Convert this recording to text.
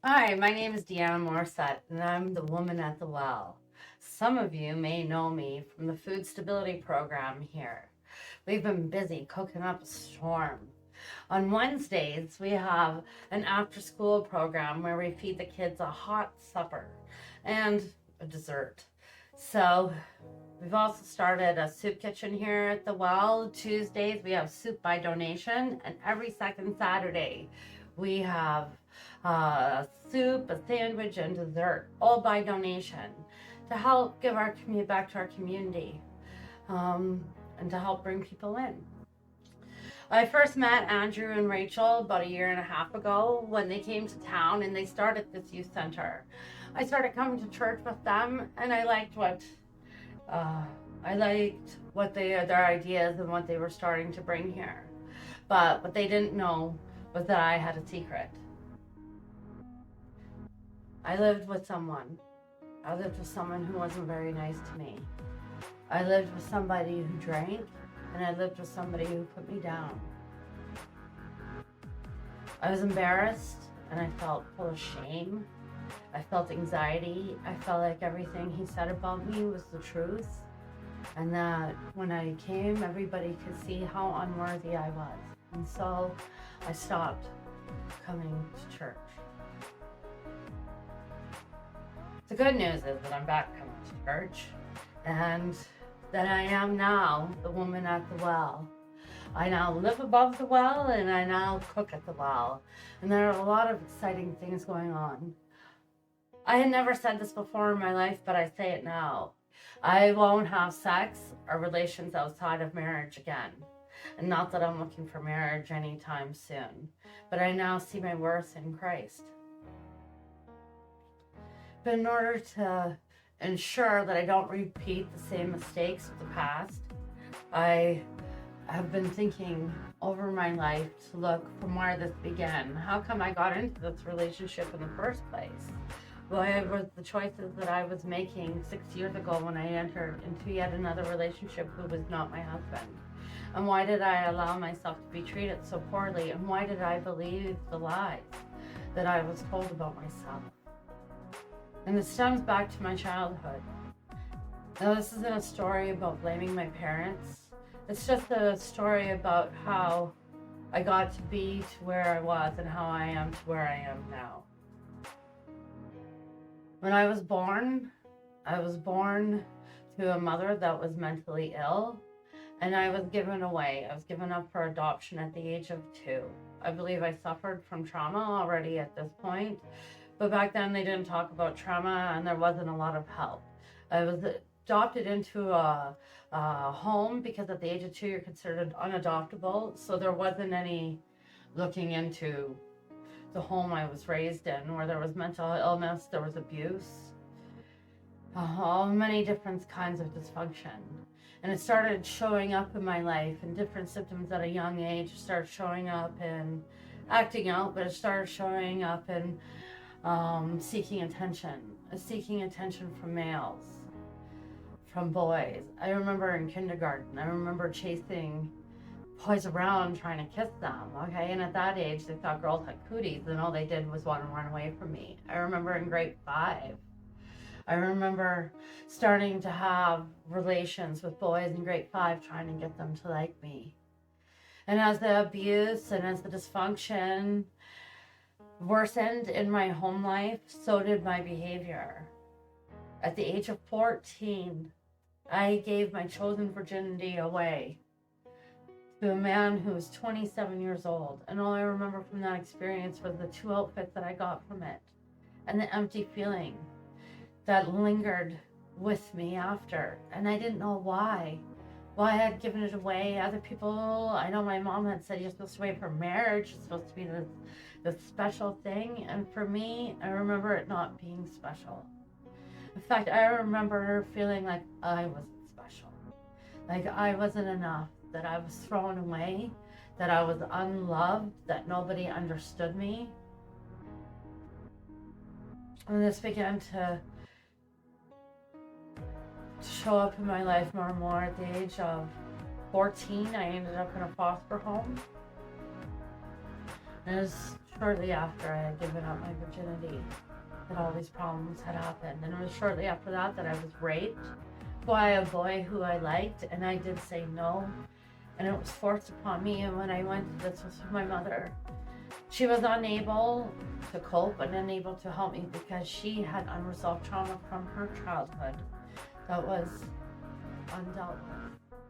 Hi, my name is Deanna Morissette, and I'm the woman at the well. Some of you may know me from the food stability program here. We've been busy cooking up a storm. On Wednesdays, we have an after school program where we feed the kids a hot supper and a dessert. So, we've also started a soup kitchen here at the well. Tuesdays, we have soup by donation, and every second Saturday, we have soup, a sandwich, and dessert, all by donation, to help give our community back to our community, and to help bring people in. I first met Andrew and Rachel about a year and a half ago when they came to town and they started this youth center. I started coming to church with them, and I liked their ideas and what they were starting to bring here. But what they didn't know was that I had a secret. I lived with someone. I lived with someone who wasn't very nice to me. I lived with somebody who drank, and I lived with somebody who put me down. I was embarrassed, and I felt full of shame. I felt anxiety. I felt like everything he said about me was the truth, and that when I came, everybody could see how unworthy I was. And so I stopped coming to church. The good news is that I'm back coming to church, and that I am now the woman at the well. I now live above the well, and I now cook at the well. And there are a lot of exciting things going on. I had never said this before in my life, but I say it now. I won't have sex or relations outside of marriage again. And not that I'm looking for marriage anytime soon, but I now see my worth in Christ. But in order to ensure that I don't repeat the same mistakes of the past, I have been thinking over my life to look from where this began. How come I got into this relationship in the first place? Why were the choices that I was making 6 years ago when I entered into yet another relationship who was not my husband? And why did I allow myself to be treated so poorly? And why did I believe the lies that I was told about myself? And it stems back to my childhood. Now, this isn't a story about blaming my parents. It's just a story about how I got to be to where I was and how I am to where I am now. When I was born to a mother that was mentally ill, and I was given away. I was given up for adoption at the age of 2. I believe I suffered from trauma already at this point. But back then they didn't talk about trauma, and there wasn't a lot of help. I was adopted into a home because at the age of 2 you're considered unadoptable. So there wasn't any looking into the home I was raised in, where there was mental illness, there was abuse, many different kinds of dysfunction. And it started showing up in my life, and different symptoms at a young age. It started showing up in acting out, but it started showing up in seeking attention from males, from boys. I remember in kindergarten, I remember chasing boys around trying to kiss them, okay? And at that age, they thought girls had cooties, and all they did was want to run away from me. I remember in grade 5, I remember starting to have relations with boys in grade 5, trying to get them to like me. And as the abuse and as the dysfunction worsened in my home life, so did my behavior. At the age of 14, I gave my chosen virginity away to a man who was 27 years old. And all I remember from that experience was the 2 outfits that I got from it, and the empty feeling that lingered with me after. And I didn't know why I had given it away. Other people, I know my mom had said, you're supposed to wait for marriage, it's supposed to be this special thing. And for me, I remember it not being special. In fact, I remember feeling like I wasn't special, like I wasn't enough, that I was thrown away, that I was unloved, that nobody understood me. And this began to show up in my life more and more. At the age of 14, I ended up in a foster home. And it was shortly after I had given up my virginity that all these problems had happened. And it was shortly after that that I was raped by a boy who I liked, and I did say no, and it was forced upon me. And when I went, this was with my mother, she was unable to cope and unable to help me because she had unresolved trauma from her childhood that was undealt with.